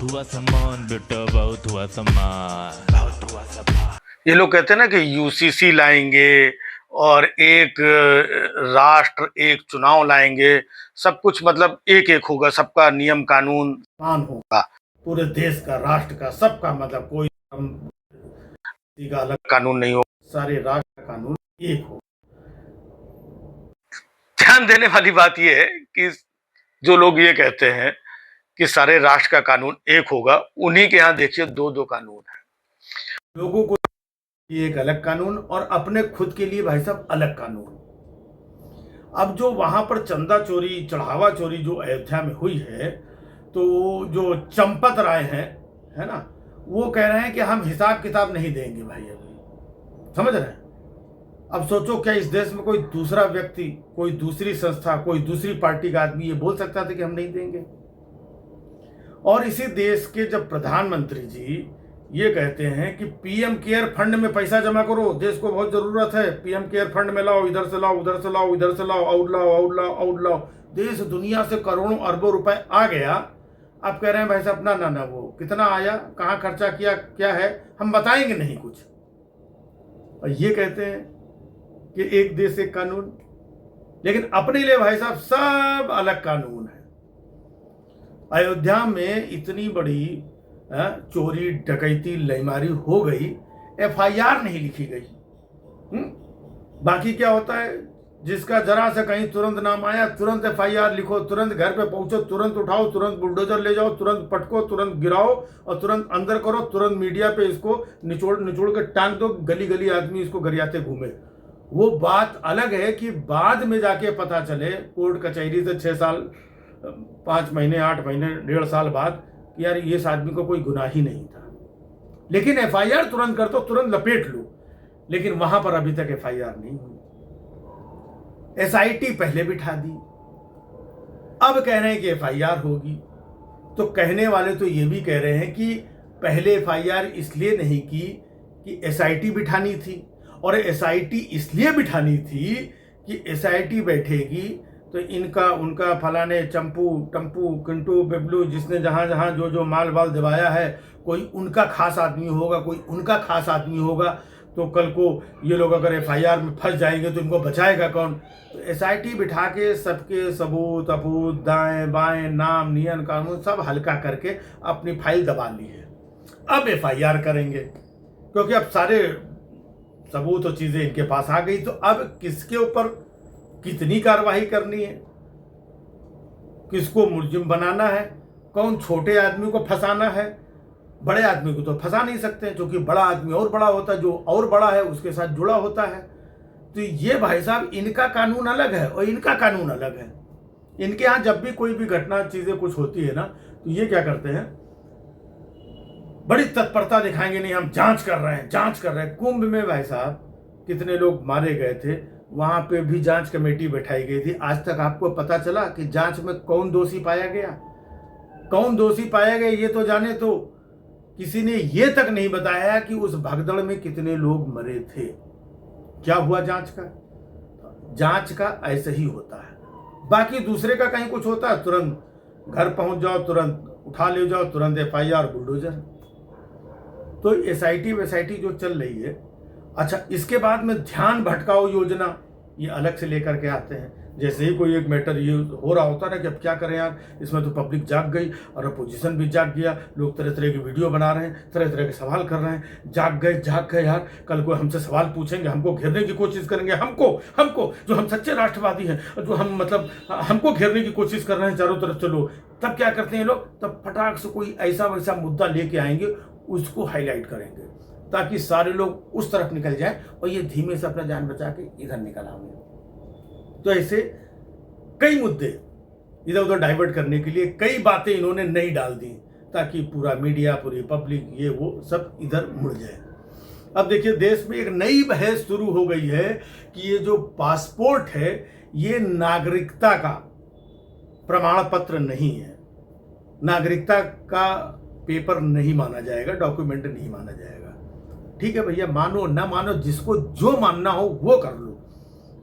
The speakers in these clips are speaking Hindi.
हुआ सामान बेटा, बहुत हुआ सामान, बहुत हुआ सामान। ये लोग कहते हैं ना कि यूसीसी लाएंगे और एक राष्ट्र एक चुनाव लाएंगे, सब कुछ मतलब एक एक होगा, सबका नियम कानून समान होगा, पूरे देश का राष्ट्र का सबका, मतलब कोई किसी का अलग कानून नहीं हो, सारे राष्ट्र का कानून एक हो। ध्यान देने वाली बात यह है कि जो लोग ये कहते हैं कि सारे राष्ट्र का कानून एक होगा, उन्हीं के यहाँ देखिए दो दो कानून है। लोगों को ये एक अलग कानून और अपने खुद के लिए भाई साहब अलग कानून। अब जो वहां पर चंदा चोरी, चढ़ावा चोरी जो अयोध्या में हुई है, तो जो चंपत राय हैं, है ना, वो कह रहे हैं कि हम हिसाब किताब नहीं देंगे भाई। अभी समझ रहे हैं? अब सोचो, क्या इस देश में कोई दूसरा व्यक्ति, कोई दूसरी संस्था, कोई दूसरी पार्टी का आदमी ये बोल सकता था कि हम नहीं देंगे? और इसी देश के जब प्रधानमंत्री जी ये कहते हैं कि पीएम केयर फंड में पैसा जमा करो, देश को बहुत जरूरत है, पीएम केयर फंड में लाओ, इधर से लाओ, उधर से लाओ, इधर से लाओ, और लाओ, और लाओ, और लाओ, देश दुनिया से करोड़ों अरबों रुपए आ गया। आप कह रहे हैं भाई साहब ना ना ना, वो कितना आया, कहाँ खर्चा किया, क्या है, हम बताएंगे नहीं कुछ। और ये कहते हैं कि एक देश एक कानून, लेकिन अपने लिए भाई साहब सब अलग कानून है। अयोध्या में इतनी बड़ी चोरी, डकैती, लैमारी हो गई, एफआईआर नहीं लिखी गई। बाकी क्या होता है, जिसका जरा से कहीं तुरंत नाम आया, तुरंत एफआईआर लिखो, तुरंत घर पे पहुंचो, तुरंत उठाओ, तुरंत बुलडोजर ले जाओ, तुरंत पटको, तुरंत गिराओ और तुरंत अंदर करो, तुरंत मीडिया पे इसको निचोड़ निचोड़ के टांग दो, गली गली आदमी इसको गरियाते घूमे। वो बात अलग है कि बाद में जाके पता चले, कोर्ट कचहरी से 6 साल, 5 महीने, 8 महीने, 1.5 साल बाद, यार ये इस आदमी को कोई गुनाह ही नहीं था। लेकिन एफआईआर तुरंत कर दो, तुरंत लपेट लो। लेकिन वहां पर अभी तक एफआईआर नहीं हुई। एसआईटी पहले बिठा दी, अब कह रहे हैं कि एफआईआर होगी। तो कहने वाले तो ये भी कह रहे हैं कि पहले एफआईआर इसलिए नहीं की कि एसआईटी बिठानी थी, और एसआईटी इसलिए बिठानी थी कि एसआईटी बैठेगी तो इनका उनका फलाने चंपू टम्पू किंटू बेबलू, जिसने जहां जहां जो जो माल वाल दिवाया है, कोई उनका खास आदमी होगा, कोई उनका खास आदमी होगा। तो कल को ये लोग अगर एफआईआर में फंस जाएंगे तो इनको बचाएगा कौन? तो एसआईटी बिठा के सबके सबूत अबूत, दाएं बाएं, नाम नियम कानून सब हल्का करके अपनी फाइल दबा ली है। अब एफआईआर करेंगे, क्योंकि अब सारे सबूत और चीजें इनके पास आ गई। तो अब किसके ऊपर कितनी कार्रवाई करनी है, किसको मुलजिम बनाना है, कौन छोटे आदमी को फंसाना है, बड़े आदमी को तो फंसा नहीं सकते, क्योंकि बड़ा आदमी और बड़ा होता है, जो और बड़ा है उसके साथ जुड़ा होता है। तो ये भाई साहब इनका कानून अलग है और इनका कानून अलग है। इनके यहाँ जब भी कोई भी घटना, चीजें कुछ होती है ना, तो ये क्या करते हैं, बड़ी तत्परता दिखाएंगे, नहीं हम जांच कर रहे हैं, जांच कर रहे हैं। कुंभ में भाई साहब कितने लोग मारे गए थे, वहां पे भी जांच कमेटी बैठाई गई थी। आज तक आपको पता चला कि जांच में कौन दोषी पाया गया? कौन दोषी पाया गया ये तो जाने, तो किसी ने ये तक नहीं बताया कि उस भगदड़ में कितने लोग मरे थे, क्या हुआ जांच का। जांच का ऐसे ही होता है। बाकी दूसरे का कहीं कुछ होता है, तुरंत घर पहुंच जाओ, तुरंत उठा ले जाओ, तुरंत एफआईआर, बुलडोजर। तो एसआईटी वेसआईटी जो चल रही है, अच्छा इसके बाद में ध्यान भटकाओ योजना ये अलग से लेकर के आते हैं। जैसे ही कोई एक मैटर ये हो रहा होता है ना कि अब क्या करें यार, इसमें तो पब्लिक जाग गई और अपोजिशन भी जाग गया, लोग तरह तरह की वीडियो बना रहे हैं, तरह तरह के सवाल कर रहे हैं, जाग गए यार, कल को हमसे सवाल पूछेंगे, हमको घेरने की कोशिश करेंगे, हमको जो हम सच्चे राष्ट्रवादी हैं, जो हम मतलब हमको घेरने की कोशिश कर रहे हैं चारों तरफ से लोग। तब क्या करते हैं लोग, तब फटाक से कोई ऐसा वैसा मुद्दा लेके आएंगे, उसको हाईलाइट करेंगे ताकि सारे लोग उस तरफ निकल जाएं और ये धीमे से अपना जान बचा के इधर निकल आएंगे। तो ऐसे कई मुद्दे इधर उधर डाइवर्ट करने के लिए कई बातें इन्होंने नहीं डाल दी, ताकि पूरा मीडिया, पूरी पब्लिक, ये वो सब इधर मुड़ जाए। अब देखिए देश में एक नई बहस शुरू हो गई है कि ये जो पासपोर्ट है ये नागरिकता का प्रमाण पत्र नहीं है, नागरिकता का पेपर नहीं माना जाएगा, डॉक्यूमेंट नहीं माना जाएगा। ठीक है भैया, मानो ना मानो, जिसको जो मानना हो वो कर लो।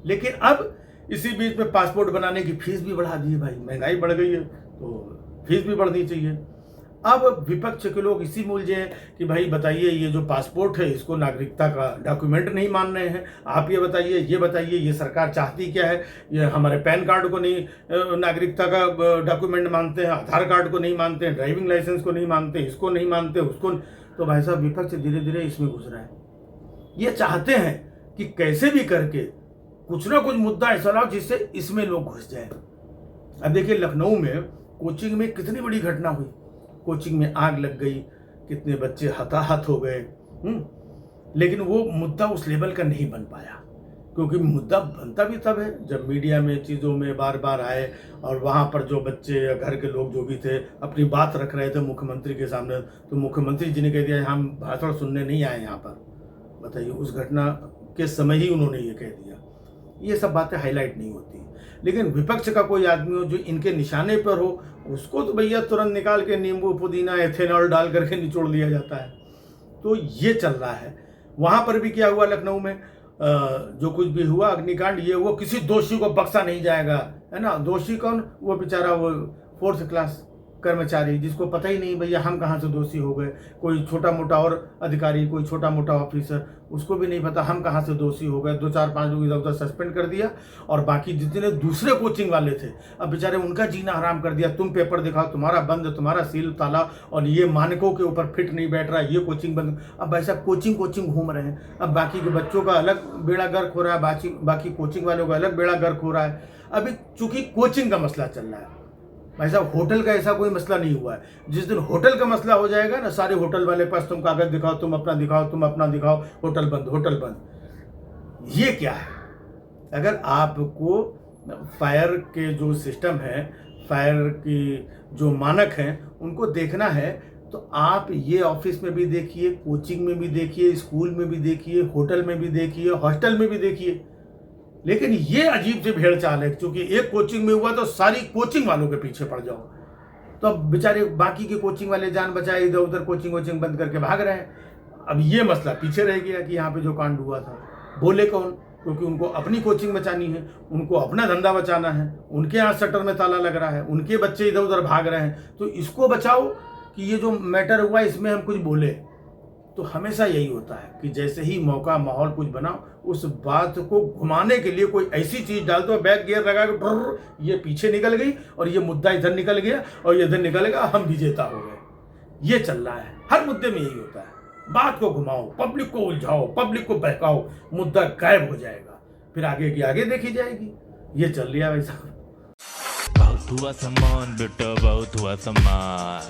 लेकिन अब इसी बीच में पासपोर्ट बनाने की फीस भी बढ़ा दी है भाई, महंगाई बढ़ गई है तो फीस भी बढ़नी चाहिए। अब विपक्ष के लोग इसी में उलझे हैं कि भाई बताइए, ये जो पासपोर्ट है इसको नागरिकता का डॉक्यूमेंट नहीं मान रहे हैं। आप ये बताइए ये सरकार चाहती क्या है? ये हमारे पैन कार्ड को नहीं नागरिकता का डॉक्यूमेंट मानते हैं, आधार कार्ड को नहीं मानते हैं, ड्राइविंग लाइसेंस को नहीं मानते, इसको नहीं मानते, उसको। तो भाई साहब विपक्ष धीरे धीरे इसमें घुस रहा है। ये चाहते हैं कि कैसे भी करके कुछ ना कुछ मुद्दा ऐसा लाओ जिससे इसमें लोग घुस जाए। अब देखिए लखनऊ में कोचिंग में कितनी बड़ी घटना हुई, कोचिंग में आग लग गई, कितने बच्चे हताहत हो गए। लेकिन वो मुद्दा उस लेवल का नहीं बन पाया, क्योंकि मुद्दा बनता भी तब है जब मीडिया में चीज़ों में बार बार आए और वहाँ पर जो बच्चे या घर के लोग जो भी थे अपनी बात रख रहे थे मुख्यमंत्री के सामने, तो मुख्यमंत्री जी ने कह दिया हम भाषण सुनने नहीं आए यहाँ पर। बताइए, उस घटना के समय ही उन्होंने ये कह दिया। ये सब बातें हाईलाइट नहीं होती, लेकिन विपक्ष का कोई आदमी हो जो इनके निशाने पर हो, उसको तो भैया तुरंत निकाल के नींबू पुदीना एथेनॉल डाल करके निचोड़ दिया जाता है। तो ये चल रहा है। वहाँ पर भी क्या हुआ, लखनऊ में जो कुछ भी हुआ अग्निकांड, ये हुआ, किसी दोषी को बख्शा नहीं जाएगा, है ना। दोषी कौन? वो बेचारा वो 4th क्लास कर्मचारी जिसको पता ही नहीं भैया हम कहाँ से दोषी हो गए। कोई छोटा मोटा और अधिकारी, कोई छोटा मोटा ऑफिसर, उसको भी नहीं पता हम कहाँ से दोषी हो गए। 2-4-5 लोग इधर उधर सस्पेंड कर दिया, और बाकी जितने दूसरे कोचिंग वाले थे अब बेचारे उनका जीना हराम कर दिया। तुम पेपर दिखाओ, तुम्हारा बंद, तुम्हारा सील ताला, और ये मानकों के ऊपर फिट नहीं बैठ रहा, ये कोचिंग बंद। अब ऐसा कोचिंग घूम रहे हैं। अब बाकी के बच्चों का अलग बेड़ा गर्क हो रहा है, बाकी कोचिंग वालों का अलग बेड़ा गर्क हो रहा है। अभी चूंकि कोचिंग का मसला चल रहा है भाई साहब, होटल का ऐसा कोई मसला नहीं हुआ है। जिस दिन होटल का मसला हो जाएगा ना, सारे होटल वाले पास तुम कागज दिखाओ, तुम अपना दिखाओ, होटल बंद। ये क्या है? अगर आपको फायर के जो सिस्टम है, फायर की जो मानक हैं, उनको देखना है, तो आप ये ऑफिस में भी देखिए, कोचिंग में भी देखिए, स्कूल में भी देखिए, होटल में भी देखिए, हॉस्टल में भी देखिए। लेकिन ये अजीब सी भेड़ चाल है, क्योंकि एक कोचिंग में हुआ तो सारी कोचिंग वालों के पीछे पड़ जाओ। तो अब बेचारे बाकी के कोचिंग वाले जान बचाए इधर उधर कोचिंग बंद करके भाग रहे हैं। अब ये मसला पीछे रह गया कि यहाँ पे जो कांड हुआ था, बोले कौन? क्योंकि उनको अपनी कोचिंग बचानी है, उनको अपना धंधा बचाना है, उनके यहाँ शटर में ताला लग रहा है, उनके बच्चे इधर उधर भाग रहे हैं, तो इसको बचाओ कि ये जो मैटर हुआ इसमें हम कुछ बोले। तो हमेशा यही होता है कि जैसे ही मौका माहौल कुछ बनाओ, उस बात को घुमाने के लिए कोई ऐसी चीज डाल दो, बैक गियर लगा के ये पीछे निकल गई और ये मुद्दा इधर निकल गया और ये इधर निकलेगा, हम विजेता हो गए। ये चल रहा है, हर मुद्दे में यही होता है। बात को घुमाओ, पब्लिक को उलझाओ, पब्लिक को बहकाओ, मुद्दा गायब हो जाएगा, फिर आगे की आगे देखी जाएगी। ये चल रहा है वैसा। बहुत हुआ सामान बेटा, बहुत हुआ सामान।